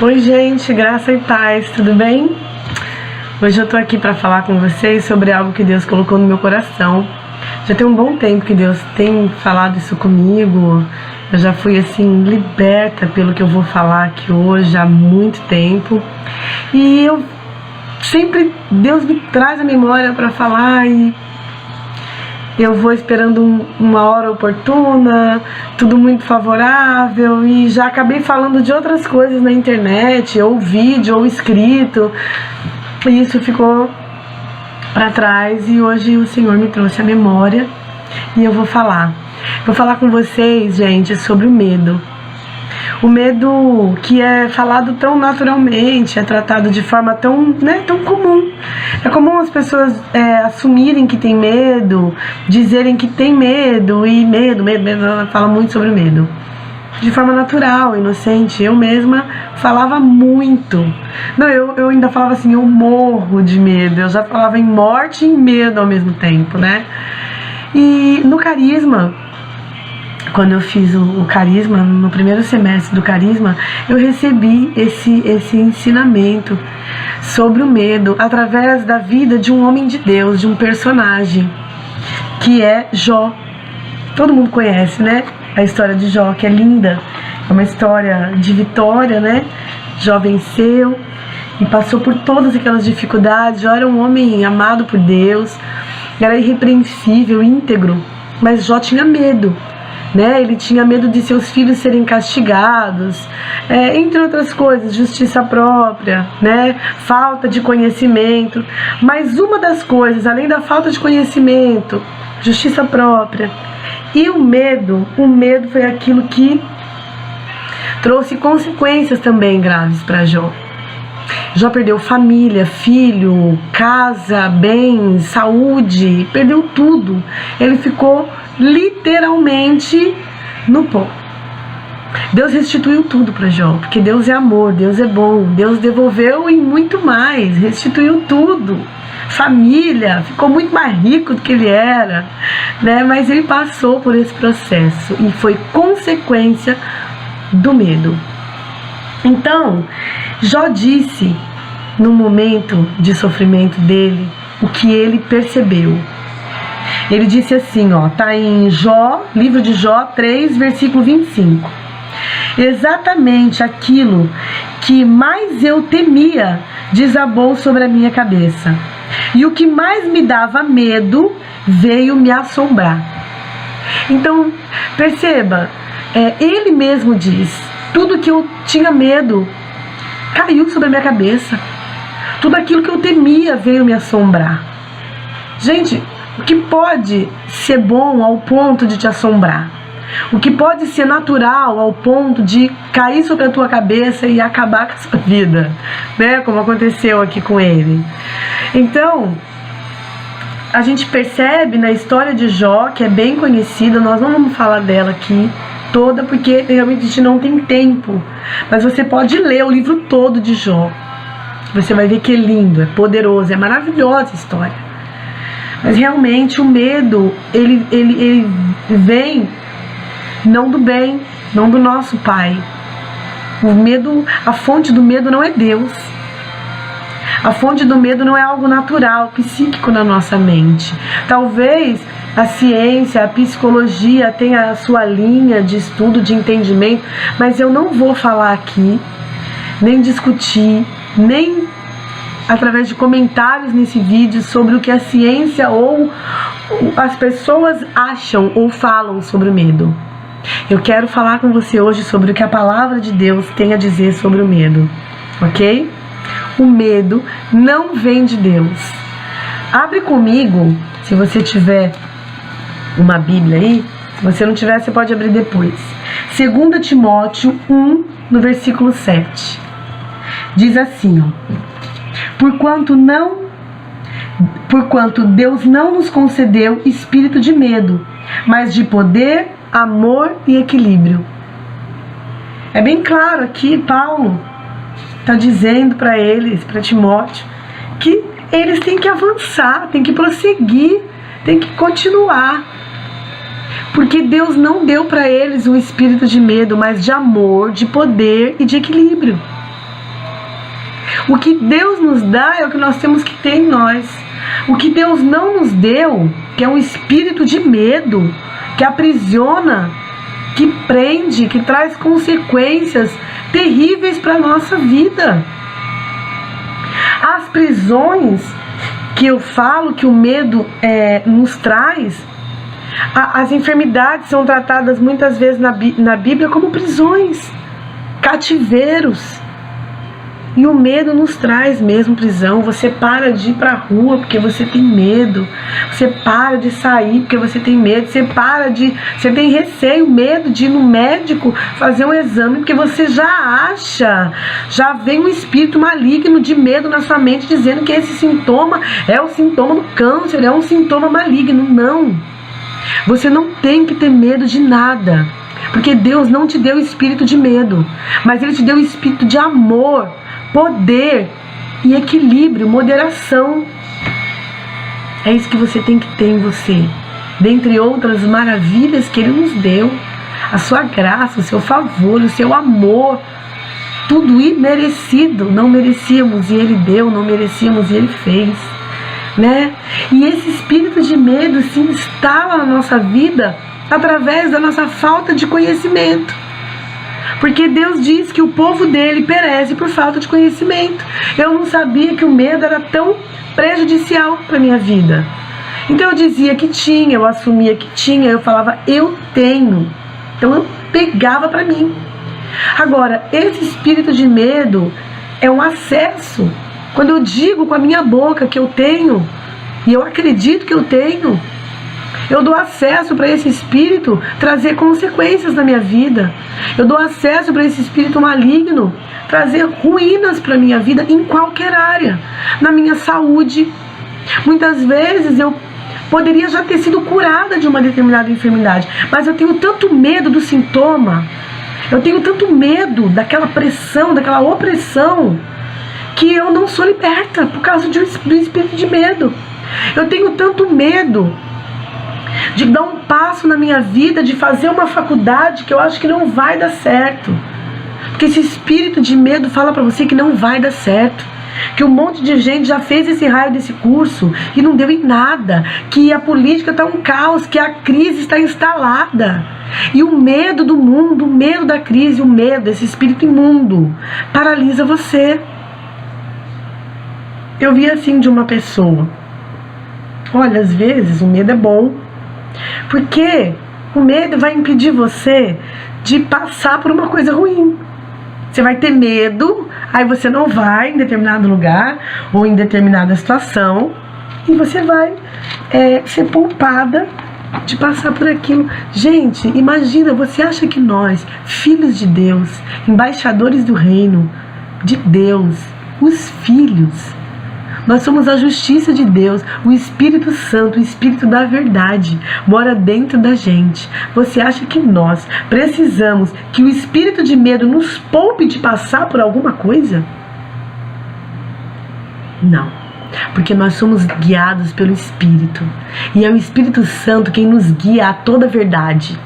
Oi gente, graça e paz, tudo bem? Hoje eu tô aqui para falar com vocês sobre algo que Deus colocou no meu coração. Já tem um bom tempo que Deus tem falado isso comigo. Eu já fui assim liberta pelo que eu vou falar aqui hoje há muito tempo. E eu sempre, Deus me traz a memória para falar e eu vou esperando uma hora oportuna, tudo muito favorável, e já acabei falando de outras coisas na internet, ou vídeo, ou escrito, e isso ficou para trás, e hoje o Senhor me trouxe a memória, e eu vou falar com vocês, gente, sobre o medo. O medo que é falado tão naturalmente, é tratado de forma tão comum. É comum as pessoas assumirem que tem medo, dizerem que tem medo, e medo, ela fala muito sobre medo. De forma natural, inocente. Eu mesma falava muito. Não, eu ainda falava assim, eu morro de medo. Eu já falava em morte e em medo ao mesmo tempo, né? E no Carisma, quando eu fiz o Carisma, no primeiro semestre do Carisma, eu recebi esse ensinamento sobre o medo através da vida de um homem de Deus, de um personagem, que é Jó. Todo mundo conhece, né? A história de Jó, que é linda. É uma história de vitória, né? Jó venceu e passou por todas aquelas dificuldades. Jó era um homem amado por Deus, era irrepreensível, íntegro, mas Jó tinha medo. Né? Ele tinha medo de seus filhos serem castigados, entre outras coisas, justiça própria, né? Falta de conhecimento. Mas uma das coisas, além da falta de conhecimento, justiça própria e o medo foi aquilo que trouxe consequências também graves para Jó. Jó perdeu família, filho, casa, bens, saúde, perdeu tudo. Ele ficou literalmente no pó. Deus restituiu tudo para Jó, porque Deus é amor, Deus é bom, Deus devolveu e muito mais, restituiu tudo. Família, ficou muito mais rico do que ele era, né? Mas ele passou por esse processo e foi consequência do medo. Então, Jó disse, no momento de sofrimento dele, o que ele percebeu. Ele disse assim, tá em Jó, livro de Jó 3, versículo 25. Exatamente aquilo que mais eu temia desabou sobre a minha cabeça. E o que mais me dava medo veio me assombrar. Então, perceba, ele mesmo diz, tudo que eu tinha medo caiu sobre a minha cabeça. Tudo aquilo que eu temia veio me assombrar. Gente, o que pode ser bom ao ponto de te assombrar? O que pode ser natural ao ponto de cair sobre a tua cabeça e acabar com a sua vida, né? Como aconteceu aqui com ele. Então, a gente percebe na história de Jó, que é bem conhecida, nós não vamos falar dela aqui toda, porque realmente a gente não tem tempo. Mas você pode ler o livro todo de Jó. Você vai ver que é lindo, é poderoso, é maravilhosa a história. Mas realmente o medo, ele vem não do bem, não do nosso Pai. O medo, a fonte do medo não é Deus. A fonte do medo não é algo natural, psíquico na nossa mente. Talvez a ciência, a psicologia tenha a sua linha de estudo, de entendimento, mas eu não vou falar aqui, nem discutir, nem através de comentários nesse vídeo sobre o que a ciência ou as pessoas acham ou falam sobre o medo. Eu quero falar com você hoje sobre o que a palavra de Deus tem a dizer sobre o medo, ok? O medo não vem de Deus. Abre comigo, se você tiver uma Bíblia aí. Se você não tiver, você pode abrir depois. 2 Timóteo 1, no versículo 7. Diz assim, Porquanto Deus não nos concedeu espírito de medo, mas de poder, amor e equilíbrio. É bem claro aqui, Paulo está dizendo para eles, para Timóteo, que eles têm que avançar, têm que prosseguir, têm que continuar. Porque Deus não deu para eles um espírito de medo, mas de amor, de poder e de equilíbrio. O que Deus nos dá é o que nós temos que ter em nós. O que Deus não nos deu, que é um espírito de medo, que aprisiona, que prende, que traz consequências terríveis para a nossa vida. As prisões que eu falo que o medo nos traz, as enfermidades são tratadas muitas vezes na Bíblia como prisões, cativeiros. E o medo nos traz mesmo prisão. Você para de ir para a rua porque você tem medo. Você para de sair porque você tem medo. Você tem receio, medo de ir no médico fazer um exame porque você já vem um espírito maligno de medo na sua mente dizendo que esse sintoma é o sintoma do câncer, é um sintoma maligno. Não. Você não tem que ter medo de nada, porque Deus não te deu espírito de medo, mas Ele te deu espírito de amor, poder e equilíbrio, moderação. É isso que você tem que ter em você, dentre outras maravilhas que Ele nos deu, a sua graça, o seu favor, o seu amor, tudo imerecido. Não merecíamos e Ele deu, não merecíamos e Ele fez, né? E esse espírito de medo se instala na nossa vida através da nossa falta de conhecimento. Porque Deus diz que o povo dele perece por falta de conhecimento. Eu não sabia que o medo era tão prejudicial para a minha vida. Então eu dizia que tinha, eu assumia que tinha, eu falava eu tenho. Então eu pegava para mim. Agora, esse espírito de medo é um acesso. Quando eu digo com a minha boca que eu tenho, e eu acredito que eu tenho, eu dou acesso para esse espírito trazer consequências na minha vida. Eu dou acesso para esse espírito maligno trazer ruínas para a minha vida em qualquer área. Na minha saúde. Muitas vezes eu poderia já ter sido curada de uma determinada enfermidade, mas eu tenho tanto medo do sintoma, eu tenho tanto medo daquela pressão, daquela opressão, que eu não sou liberta por causa do espírito de medo. Eu tenho tanto medo de dar um passo na minha vida, de fazer uma faculdade que eu acho que não vai dar certo. Porque esse espírito de medo fala pra você que não vai dar certo. Que um monte de gente já fez esse raio desse curso e não deu em nada. Que a política está um caos, que a crise está instalada. E o medo do mundo, o medo da crise, o medo, esse espírito imundo, paralisa você. Eu vi assim de uma pessoa: olha, às vezes o medo é bom, porque o medo vai impedir você de passar por uma coisa ruim. Você vai ter medo, aí você não vai em determinado lugar ou em determinada situação, e você vai ser poupada de passar por aquilo. Gente, imagina, você acha que nós, filhos de Deus, embaixadores do reino de Deus, os filhos, nós somos a justiça de Deus, o Espírito Santo, o Espírito da verdade, mora dentro da gente. Você acha que nós precisamos que o espírito de medo nos poupe de passar por alguma coisa? Não, porque nós somos guiados pelo Espírito. E é o Espírito Santo quem nos guia a toda a verdade.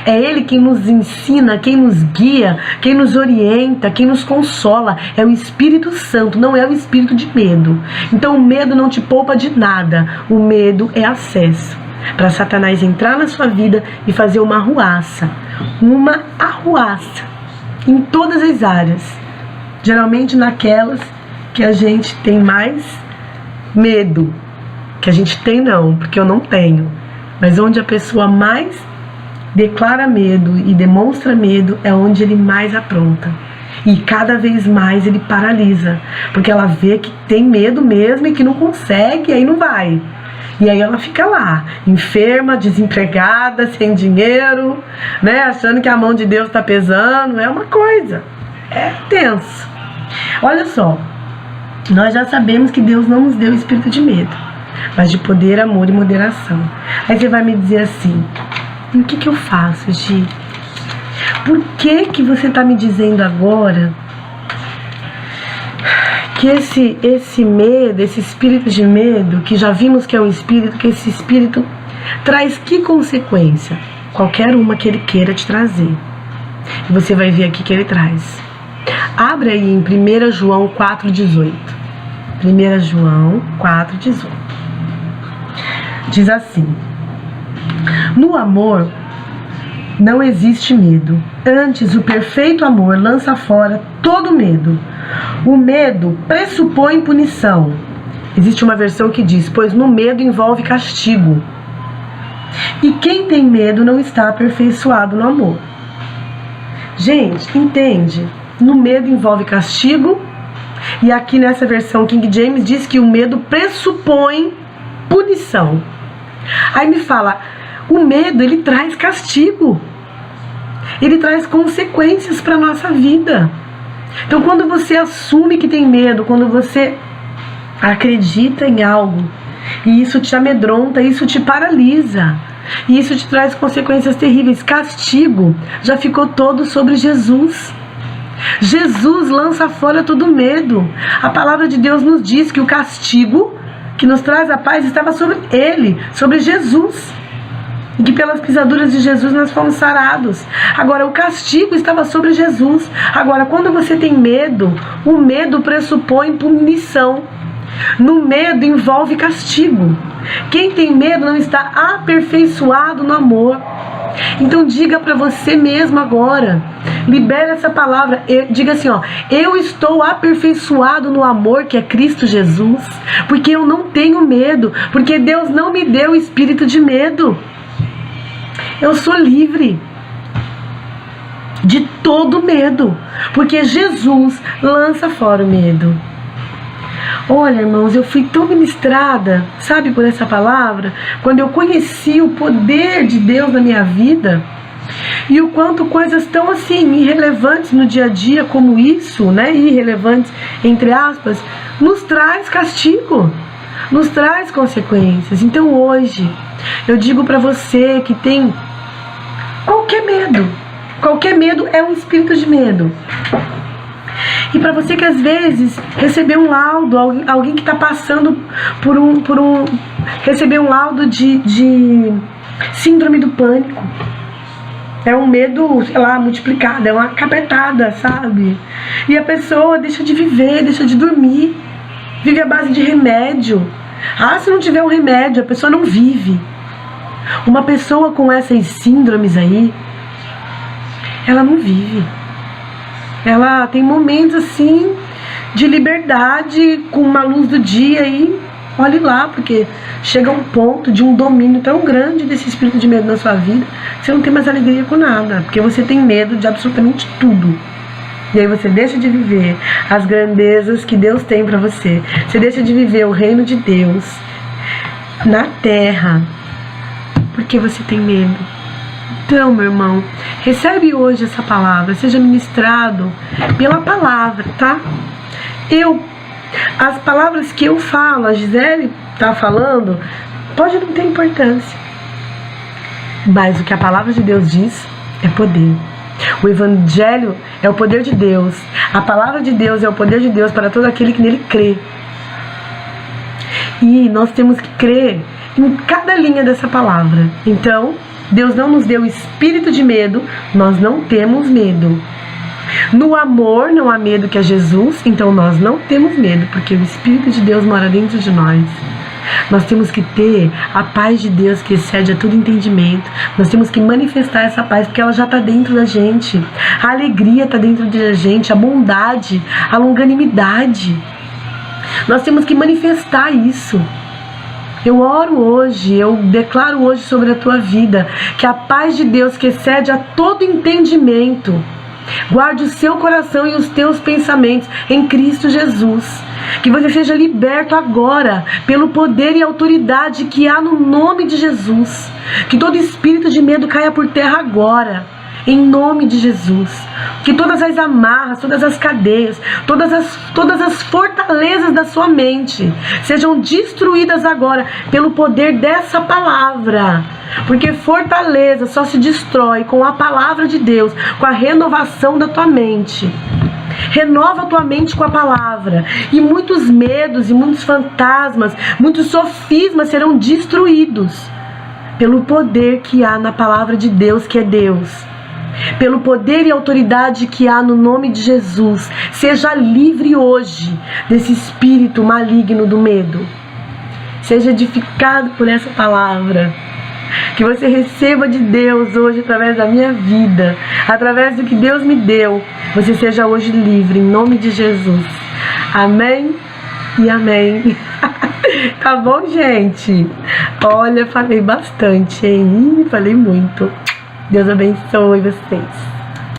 É Ele quem nos ensina, quem nos guia, quem nos orienta, quem nos consola. É o Espírito Santo, não é o espírito de medo. Então o medo não te poupa de nada. O medo é acesso para Satanás entrar na sua vida e fazer uma arruaça. Uma arruaça em todas as áreas. Geralmente naquelas que a gente tem mais medo. Que a gente tem não, porque eu não tenho. Mas onde a pessoa mais declara medo e demonstra medo é onde ele mais apronta. E cada vez mais ele paralisa, porque ela vê que tem medo mesmo e que não consegue, e aí não vai. E aí ela fica lá, enferma, desempregada, sem dinheiro, né, achando que a mão de Deus está pesando. É uma coisa, é tenso. Olha só, nós já sabemos que Deus não nos deu espírito de medo, mas de poder, amor e moderação. Aí você vai me dizer assim: e o que eu faço, Gi? Por que você está me dizendo agora que esse medo, esse espírito de medo, que já vimos que é um espírito, que esse espírito traz que consequência? Qualquer uma que ele queira te trazer. E você vai ver aqui que ele traz Abre aí em 1 João 4,18. 1 João 4,18. Diz assim: no amor não existe medo. Antes, o perfeito amor lança fora todo medo. O medo pressupõe punição. Existe uma versão que diz: pois no medo envolve castigo. E quem tem medo não está aperfeiçoado no amor. Gente, entende? No medo envolve castigo. E aqui nessa versão King James diz que o medo pressupõe punição. Aí me fala, o medo, ele traz castigo. Ele traz consequências para a nossa vida. Então, quando você assume que tem medo, quando você acredita em algo, e isso te amedronta, isso te paralisa, e isso te traz consequências terríveis, castigo, já ficou todo sobre Jesus. Jesus lança fora todo medo. A palavra de Deus nos diz que o castigo que nos traz a paz estava sobre Ele, sobre Jesus, e que pelas pisaduras de Jesus nós fomos sarados. Agora, o castigo estava sobre Jesus. Agora, quando você tem medo, o medo pressupõe punição. No medo envolve castigo. Quem tem medo não está aperfeiçoado no amor. Então diga para você mesmo agora, libere essa palavra, diga assim, ó: eu estou aperfeiçoado no amor que é Cristo Jesus, porque eu não tenho medo, porque Deus não me deu espírito de medo. Eu sou livre de todo medo, porque Jesus lança fora o medo. Olha, irmãos, eu fui tão ministrada, sabe, por essa palavra, quando eu conheci o poder de Deus na minha vida, e o quanto coisas tão assim, irrelevantes no dia a dia como isso, né, irrelevantes, entre aspas, nos traz castigo, nos traz consequências. Então hoje, eu digo para você que tem qualquer medo é um espírito de medo. E para você que às vezes recebeu um laudo, alguém que está passando recebeu um laudo de síndrome do pânico, é um medo, sei lá, multiplicado, é uma capetada, sabe? E a pessoa deixa de viver, deixa de dormir, vive à base de remédio. Se não tiver um remédio, a pessoa não vive. Uma pessoa com essas síndromes aí, ela não vive. Ela tem momentos assim de liberdade com uma luz do dia e olhe lá, porque chega um ponto de um domínio tão grande desse espírito de medo na sua vida, que você não tem mais alegria com nada, porque você tem medo de absolutamente tudo. E aí você deixa de viver as grandezas que Deus tem para você. Você deixa de viver o reino de Deus na terra, porque você tem medo. Então, meu irmão, recebe hoje essa palavra, seja ministrado pela palavra, tá? As palavras que eu falo, a Gisele tá falando, pode não ter importância, mas o que a palavra de Deus diz é poder. O Evangelho é o poder de Deus, a palavra de Deus é o poder de Deus para todo aquele que nele crê. E nós temos que crer em cada linha dessa palavra. Então, Deus não nos deu espírito de medo, nós não temos medo. No amor não há medo, que é Jesus, então nós não temos medo, porque o Espírito de Deus mora dentro de nós. Nós temos que ter a paz de Deus que excede a todo entendimento. Nós temos que manifestar essa paz, porque ela já está dentro da gente. A alegria está dentro da gente, a bondade, a longanimidade. Nós temos que manifestar isso. Eu oro hoje, eu declaro hoje sobre a tua vida, que a paz de Deus que excede a todo entendimento guarde o seu coração e os teus pensamentos em Cristo Jesus. Que você seja liberto agora pelo poder e autoridade que há no nome de Jesus. Que todo espírito de medo caia por terra agora, em nome de Jesus. Que todas as amarras, todas as cadeias, todas as fortalezas da sua mente sejam destruídas agora pelo poder dessa palavra. Porque fortaleza só se destrói com a palavra de Deus, com a renovação da tua mente. Renova a tua mente com a palavra, e muitos medos e muitos fantasmas, muitos sofismas serão destruídos pelo poder que há na palavra de Deus, que é Deus. pelo poder e autoridade que há no nome de Jesus. Seja livre hoje desse espírito maligno do medo. Seja edificado por essa palavra. Que você receba de Deus hoje através da minha vida, através do que Deus me deu. Você seja hoje livre, em nome de Jesus. Amém e amém. Tá bom, gente? Olha, falei bastante, hein? Falei muito. Deus abençoe vocês.